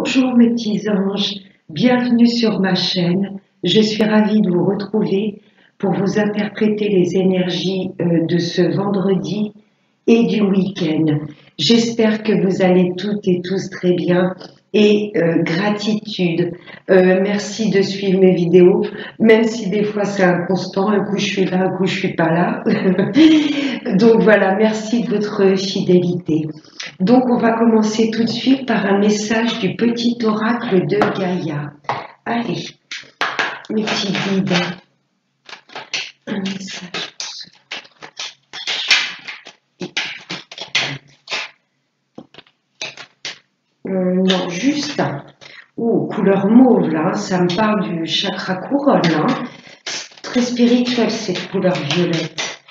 Bonjour mes petits anges, bienvenue sur ma chaîne. Je suis ravie de vous retrouver pour vous interpréter les énergies de ce vendredi et du week-end. J'espère que vous allez toutes et tous très bien et gratitude. Merci de suivre mes vidéos, même si des fois c'est inconstant, un coup je suis là, un coup je suis pas là. Donc voilà, merci de votre fidélité. Donc on va commencer tout de suite par un message du petit oracle de Gaïa. Allez, mes petits guides, un message pour ce non, juste un. Oh, couleur mauve là, ça me parle du chakra couronne là. Très spirituel cette couleur violette.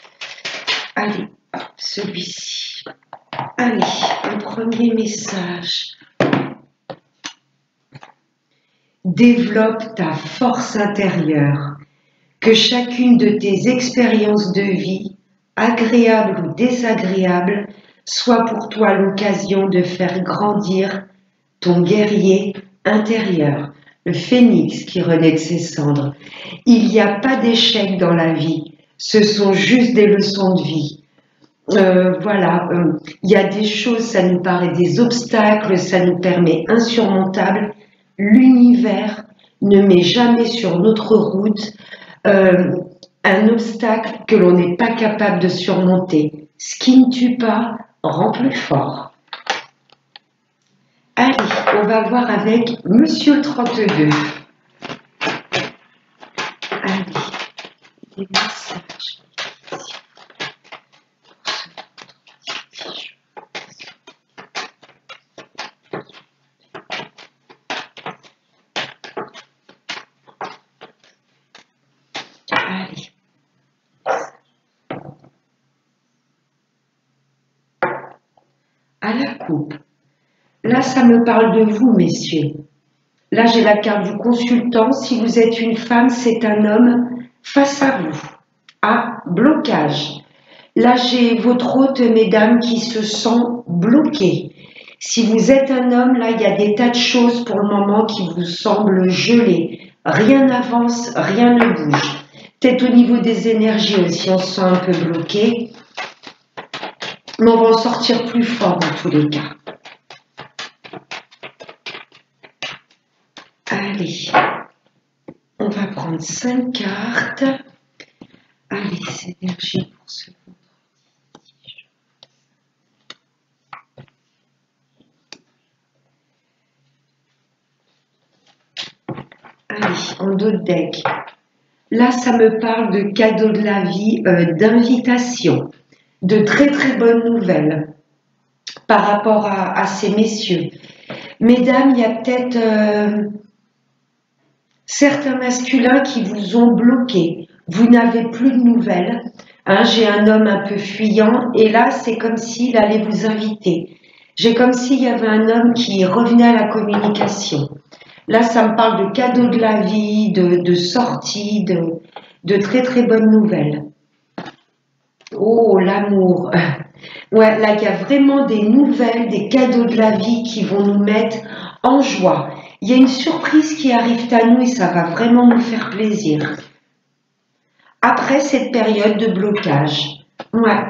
Allez, hop, celui-ci. Allez, un premier message. Développe ta force intérieure. Que chacune de tes expériences de vie, agréables ou désagréables, soit pour toi l'occasion de faire grandir ton guerrier intérieur, le phénix qui renaît de ses cendres. Il n'y a pas d'échec dans la vie, ce sont juste des leçons de vie. Voilà, il y a des choses, ça nous paraît des obstacles, ça nous permet insurmontables. L'univers ne met jamais sur notre route un obstacle que l'on n'est pas capable de surmonter. Ce qui ne tue pas rend plus fort. Allez, on va voir avec Monsieur 32. Allez, des messages. Allez. À la coupe. Là, ça me parle de vous, messieurs. Là, j'ai la carte du consultant. Si vous êtes une femme, c'est un homme face à vous. Ah, blocage. Là, j'ai votre hôte, mesdames, qui se sent bloqué. Si vous êtes un homme, là, il y a des tas de choses pour le moment qui vous semblent gelées. Rien n'avance, rien ne bouge. Peut-être au niveau des énergies aussi, on se sent un peu bloqué. Mais on va en sortir plus fort dans tous les cas. Allez, on va prendre 5 cartes. Allez, c'est énergie pour ce vendredi. Allez, en dos de deck. Là, ça me parle de cadeaux de la vie, d'invitation, de très très bonnes nouvelles par rapport à ces messieurs. Mesdames, il y a peut-être certains masculins qui vous ont bloqué. Vous n'avez plus de nouvelles. Hein, j'ai un homme un peu fuyant et là, c'est comme s'il allait vous inviter. J'ai comme s'il y avait un homme qui revenait à la communication. Là, ça me parle de cadeaux de la vie, de sorties, de très très bonnes nouvelles. Oh, l'amour. Ouais, là, il y a vraiment des nouvelles, des cadeaux de la vie qui vont nous mettre en joie. Il y a une surprise qui arrive à nous et ça va vraiment nous faire plaisir. Après cette période de blocage. Ouais.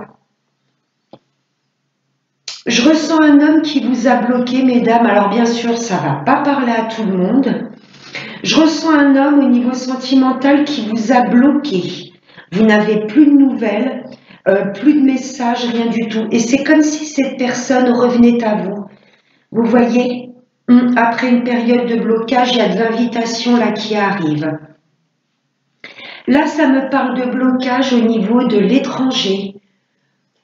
Je ressens un homme qui vous a bloqué, mesdames. Alors bien sûr, ça ne va pas parler à tout le monde. Je ressens un homme au niveau sentimental qui vous a bloqué. Vous n'avez plus de nouvelles, plus de messages, rien du tout. Et c'est comme si cette personne revenait à vous. Vous voyez, après une période de blocage, il y a de l'invitation là qui arrive. Là, ça me parle de blocage au niveau de l'étranger.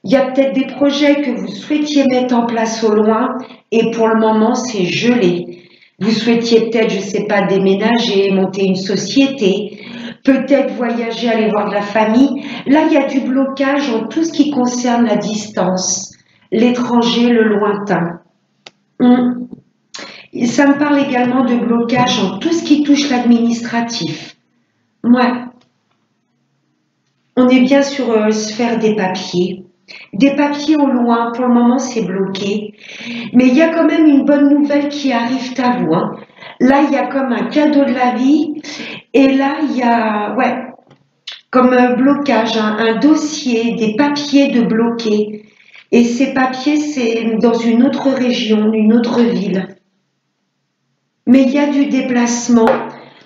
Il y a peut-être des projets que vous souhaitiez mettre en place au loin et pour le moment, c'est gelé. Vous souhaitiez peut-être, je ne sais pas, déménager, monter une société, peut-être voyager, aller voir de la famille. Là, il y a du blocage en tout ce qui concerne la distance, l'étranger, le lointain. Ça me parle également de blocage en tout ce qui touche l'administratif. Ouais. On est bien sur sphère des papiers. Des papiers au loin, pour le moment c'est bloqué. Mais il y a quand même une bonne nouvelle qui arrive à vous, hein. Là, il y a comme un cadeau de la vie. Et là, il y a, ouais, comme un blocage, un dossier, des papiers de bloquer. Et ces papiers, c'est dans une autre région, une autre ville. Mais il y a du déplacement.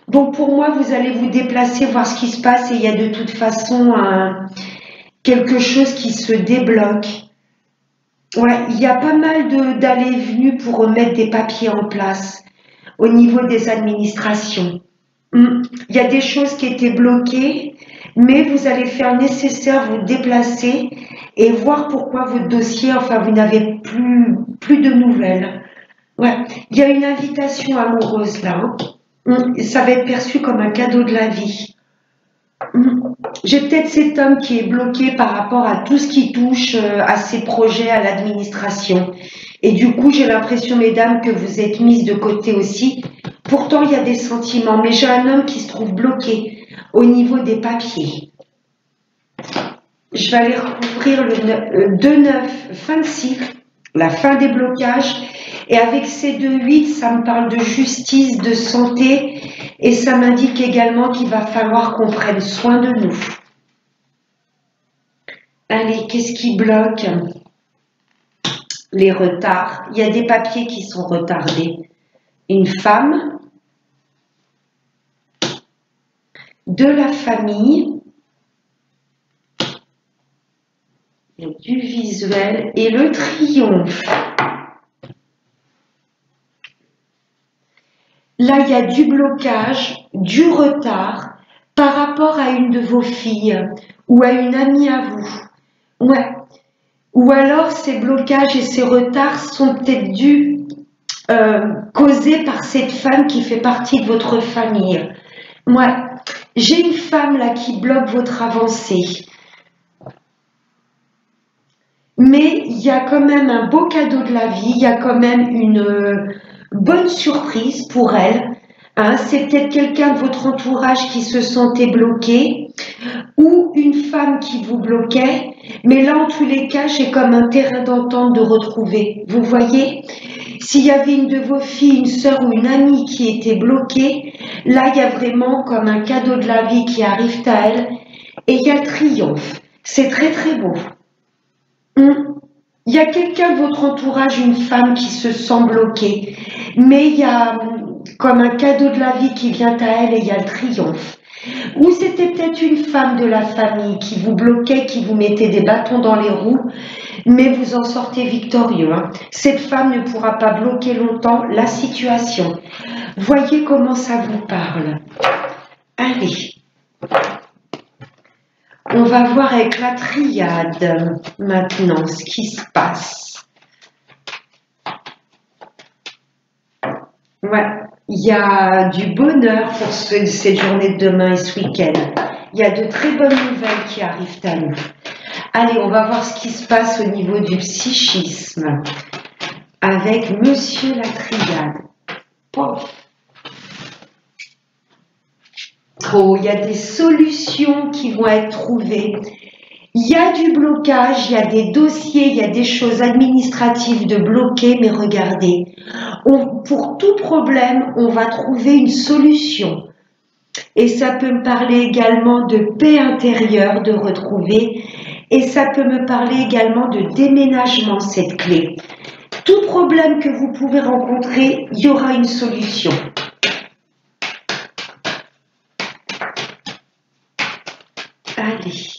Donc pour moi, vous allez vous déplacer, voir ce qui se passe. Et il y a de toute façon quelque chose qui se débloque. Ouais, il y a pas mal d'allées et venues pour remettre des papiers en place au niveau des administrations. Il y a des choses qui étaient bloquées, mais vous allez faire nécessaire, vous déplacer et voir pourquoi votre dossier, enfin, vous n'avez plus de nouvelles. Ouais, il y a une invitation amoureuse là, hein. Ça va être perçu comme un cadeau de la vie. J'ai peut-être cet homme qui est bloqué par rapport à tout ce qui touche à ses projets, à l'administration. Et du coup, j'ai l'impression, mesdames, que vous êtes mises de côté aussi. Pourtant, il y a des sentiments, mais j'ai un homme qui se trouve bloqué au niveau des papiers. Je vais aller recouvrir le 2-9, fin de cycle, la fin des blocages. Et avec ces 2-8, ça me parle de justice, de santé, et ça m'indique également qu'il va falloir qu'on prenne soin de nous. Allez, qu'est-ce qui bloque? Les retards. Il y a des papiers qui sont retardés. Une femme, de la famille, il y a du visuel et le triomphe. Là, il y a du blocage, du retard par rapport à une de vos filles ou à une amie à vous. Ouais. Ou alors, ces blocages et ces retards sont peut-être dus, causés par cette femme qui fait partie de votre famille. Ouais. J'ai une femme là qui bloque votre avancée. Mais il y a quand même un beau cadeau de la vie, il y a quand même une bonne surprise pour elle. Hein, c'est peut-être quelqu'un de votre entourage qui se sentait bloqué ou une femme qui vous bloquait. Mais là, en tous les cas, j'ai comme un terrain d'entente de retrouver. Vous voyez, s'il y avait une de vos filles, une sœur ou une amie qui était bloquée, là, il y a vraiment comme un cadeau de la vie qui arrive à elle. Et il y a le triomphe. C'est très, très beau. Il y a quelqu'un de votre entourage, une femme qui se sent bloquée, mais il y a comme un cadeau de la vie qui vient à elle et il y a le triomphe. Ou c'était peut-être une femme de la famille qui vous bloquait, qui vous mettait des bâtons dans les roues, mais vous en sortez victorieux. Hein. Cette femme ne pourra pas bloquer longtemps la situation. Voyez comment ça vous parle. Allez. On va voir avec la triade maintenant ce qui se passe. Ouais, il y a du bonheur pour cette journée de demain et ce week-end. Il y a de très bonnes nouvelles qui arrivent à nous. Allez, on va voir ce qui se passe au niveau du psychisme avec Monsieur la triade. Pof. Oh, il y a des solutions qui vont être trouvées. Il y a du blocage, il y a des dossiers, il y a des choses administratives de bloquer, mais regardez, pour tout problème, on va trouver une solution. Et ça peut me parler également de paix intérieure, de retrouver, et ça peut me parler également de déménagement, cette clé. Tout problème que vous pouvez rencontrer, il y aura une solution. Allez.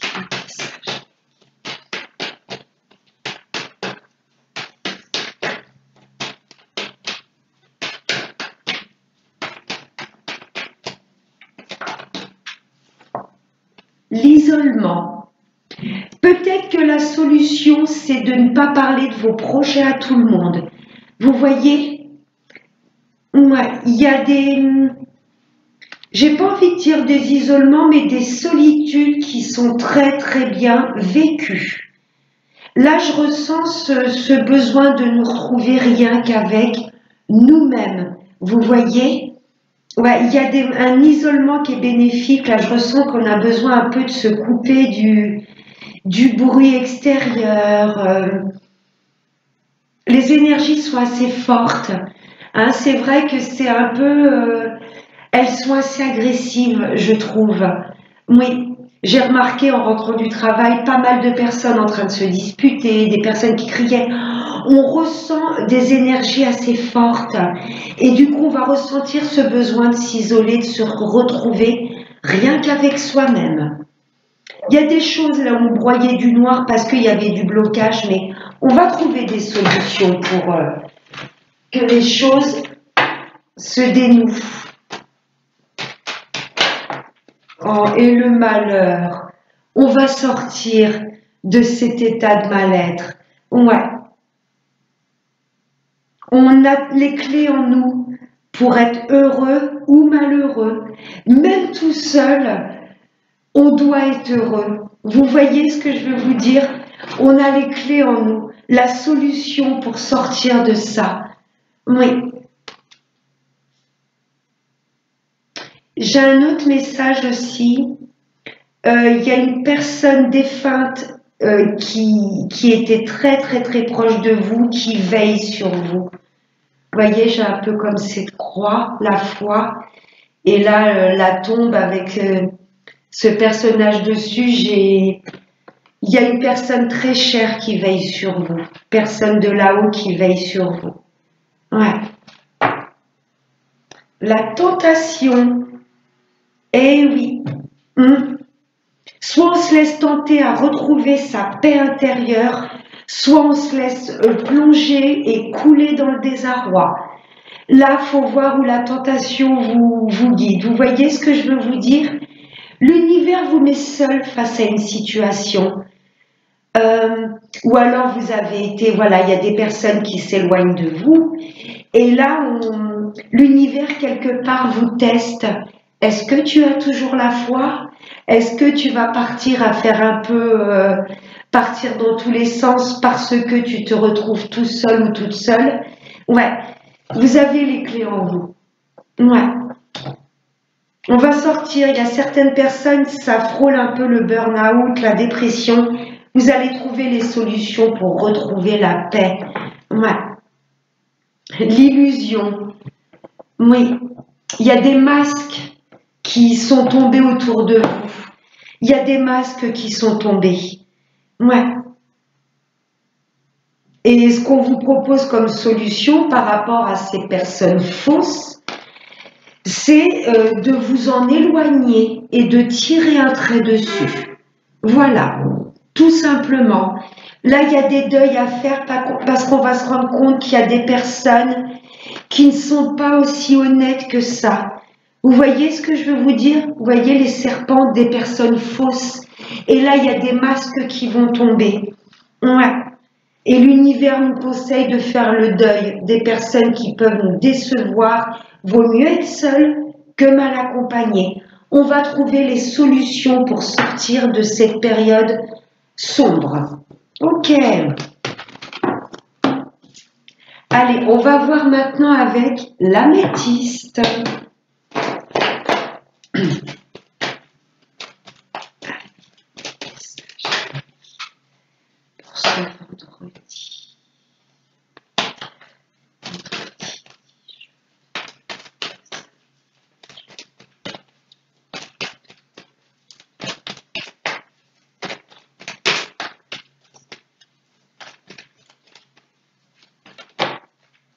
L'isolement. Peut-être que la solution, c'est de ne pas parler de vos projets à tout le monde. Vous voyez? Ouais, il y a des... J'ai pas envie de dire des isolements, mais des solitudes qui sont très très bien vécues. Là, je ressens ce besoin de nous retrouver rien qu'avec nous-mêmes. Vous voyez? Ouais, il y a un isolement qui est bénéfique. Là, je ressens qu'on a besoin un peu de se couper du bruit extérieur. Les énergies sont assez fortes. Hein, c'est vrai que c'est un peu... elles sont assez agressives, je trouve. Oui, j'ai remarqué en rentrant du travail pas mal de personnes en train de se disputer, des personnes qui criaient. On ressent des énergies assez fortes et du coup on va ressentir ce besoin de s'isoler, de se retrouver rien qu'avec soi-même. Il y a des choses là où on broyait du noir parce qu'il y avait du blocage, mais on va trouver des solutions pour que les choses se dénouent. Oh, et le malheur, on va sortir de cet état de mal-être. Ouais. On a les clés en nous pour être heureux ou malheureux. Même tout seul, on doit être heureux. Vous voyez ce que je veux vous dire? On a les clés en nous, la solution pour sortir de ça. Oui. J'ai un autre message aussi. Il y a une personne défunte qui était très très très proche de vous, qui veille sur vous. Vous voyez, j'ai un peu comme cette croix, la foi, et là la tombe avec ce personnage dessus. Il y a une personne très chère qui veille sur vous, personne de là-haut qui veille sur vous. Ouais. La tentation, eh oui. Soit on se laisse tenter à retrouver sa paix intérieure, soit on se laisse plonger et couler dans le désarroi. Là, il faut voir où la tentation vous guide. Vous voyez ce que je veux vous dire? L'univers vous met seul face à une situation. Ou alors vous avez été, voilà, il y a des personnes qui s'éloignent de vous. Et là, l'univers quelque part vous teste. Est-ce que tu as toujours la foi? Est-ce que tu vas partir à faire un peu, partir dans tous les sens parce que tu te retrouves tout seul ou toute seule? Ouais, vous avez les clés en vous. Ouais. On va sortir, il y a certaines personnes, ça frôle un peu le burn-out, la dépression. Vous allez trouver les solutions pour retrouver la paix. Ouais. L'illusion. Oui. Il y a des masques qui sont tombés autour de vous. Il y a des masques qui sont tombés. Ouais. Et ce qu'on vous propose comme solution par rapport à ces personnes fausses, c'est de vous en éloigner et de tirer un trait dessus. Voilà, tout simplement. Là, il y a des deuils à faire parce qu'on va se rendre compte qu'il y a des personnes qui ne sont pas aussi honnêtes que ça. Vous voyez ce que je veux vous dire? Vous voyez les serpents des personnes fausses. Et là, il y a des masques qui vont tomber. Ouais. Et l'univers nous conseille de faire le deuil des personnes qui peuvent nous décevoir. Vaut mieux être seul que mal accompagné. On va trouver les solutions pour sortir de cette période sombre. Ok. Allez, on va voir maintenant avec l'améthyste. Pour ce vendredi.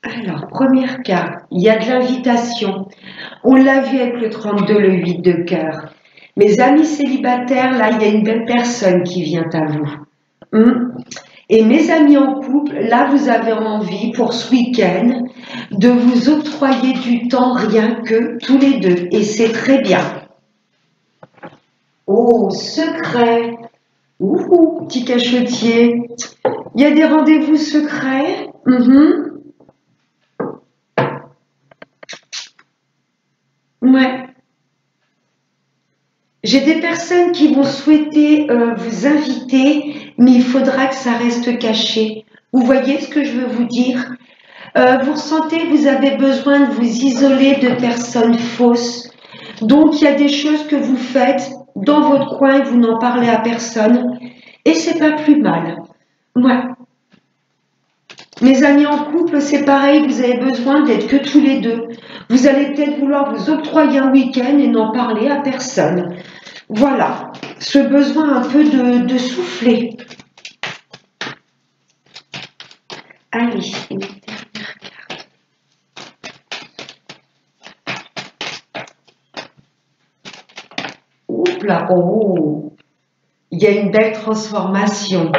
Alors, première carte, il y a de l'invitation. On l'a vu avec le 32, le 8 de cœur. Mes amis célibataires, là, il y a une belle personne qui vient à vous. Et mes amis en couple, là, vous avez envie pour ce week-end de vous octroyer du temps rien que tous les deux. Et c'est très bien. Oh, secret. Ouh, petit cachotier. Il y a des rendez-vous secrets. Ouais. J'ai des personnes qui vont souhaiter vous inviter, mais il faudra que ça reste caché. Vous voyez ce que je veux vous dire? Vous ressentez que vous avez besoin de vous isoler de personnes fausses. Donc, il y a des choses que vous faites dans votre coin et vous n'en parlez à personne. Et c'est pas plus mal. Ouais. Mes amis en couple, c'est pareil, vous avez besoin d'être que tous les deux. Vous allez peut-être vouloir vous octroyer un week-end et n'en parler à personne. Voilà, ce besoin un peu de souffler. Allez, une dernière carte. Oups là, oh, il y a une belle transformation.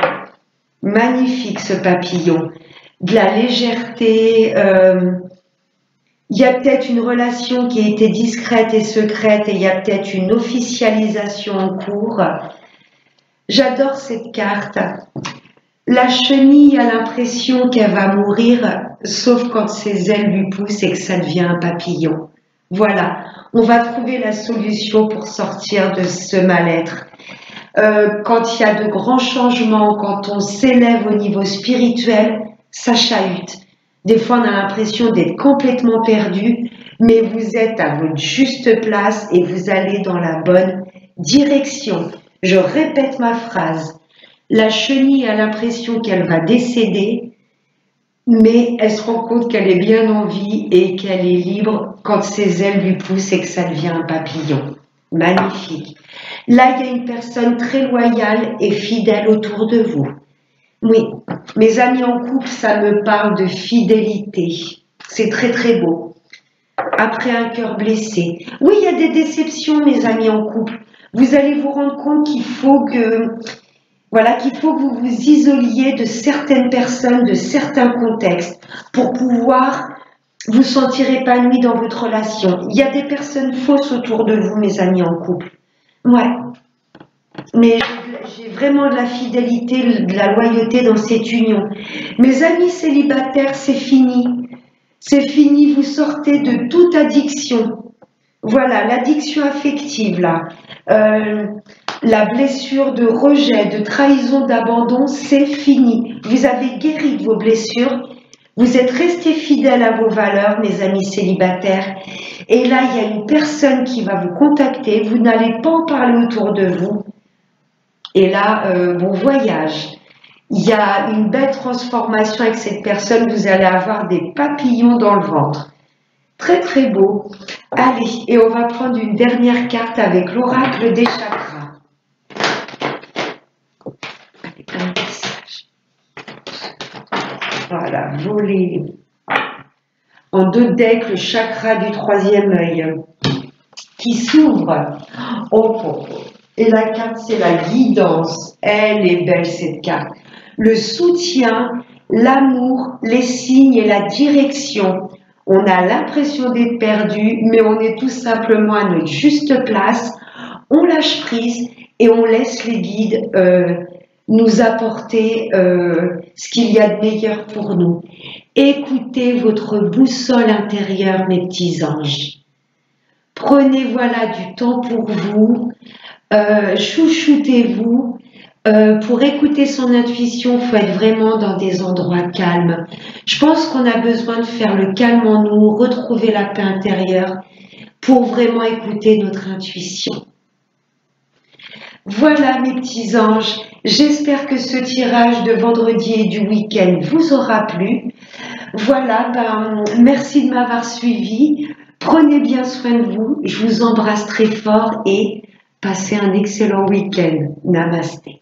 Magnifique ce papillon. De la légèreté. Il y a peut-être une relation qui a été discrète et secrète et il y a peut-être une officialisation en cours. J'adore cette carte. La chenille a l'impression qu'elle va mourir, sauf quand ses ailes lui poussent et que ça devient un papillon. Voilà, on va trouver la solution pour sortir de ce mal-être. Quand il y a de grands changements, quand on s'élève au niveau spirituel, ça chahute. Des fois, on a l'impression d'être complètement perdu, mais vous êtes à votre juste place et vous allez dans la bonne direction. Je répète ma phrase. La chenille a l'impression qu'elle va décéder, mais elle se rend compte qu'elle est bien en vie et qu'elle est libre quand ses ailes lui poussent et que ça devient un papillon. Magnifique. Là, il y a une personne très loyale et fidèle autour de vous. Oui, mes amis en couple, ça me parle de fidélité. C'est très très beau. Après un cœur blessé. Oui, il y a des déceptions, mes amis en couple. Vous allez vous rendre compte qu'il faut que, voilà, qu'il faut que vous vous isoliez de certaines personnes, de certains contextes, pour pouvoir vous sentir épanoui dans votre relation. Il y a des personnes fausses autour de vous, mes amis en couple. Ouais. Mais j'ai vraiment de la fidélité, de la loyauté dans cette union. Mes amis célibataires, c'est fini. C'est fini, vous sortez de toute addiction. Voilà, l'addiction affective, là. La blessure de rejet, de trahison, d'abandon, c'est fini. Vous avez guéri de vos blessures. Vous êtes restés fidèles à vos valeurs, mes amis célibataires. Et là, il y a une personne qui va vous contacter. Vous n'allez pas en parler autour de vous. Et là, bon voyage. Il y a une belle transformation avec cette personne. Vous allez avoir des papillons dans le ventre. Très très beau. Allez, et on va prendre une dernière carte avec l'oracle des chakras. Avec un message. Voilà, voler. En deux decks, le chakra du troisième œil qui s'ouvre. Oh, oh, oh. Et la carte, c'est la guidance. Elle est belle, cette carte. Le soutien, l'amour, les signes et la direction. On a l'impression d'être perdu, mais on est tout simplement à notre juste place. On lâche prise et on laisse les guides nous apporter ce qu'il y a de meilleur pour nous. Écoutez votre boussole intérieure, mes petits anges. Prenez voilà du temps pour vous. Chouchoutez-vous. Pour écouter son intuition, il faut être vraiment dans des endroits calmes. Je pense qu'on a besoin de faire le calme en nous, retrouver la paix intérieure pour vraiment écouter notre intuition. Voilà mes petits anges, j'espère que ce tirage de vendredi et du week-end vous aura plu. Voilà, merci de m'avoir suivi. Prenez bien soin de vous, je vous embrasse très fort et passez un excellent week-end. Namasté.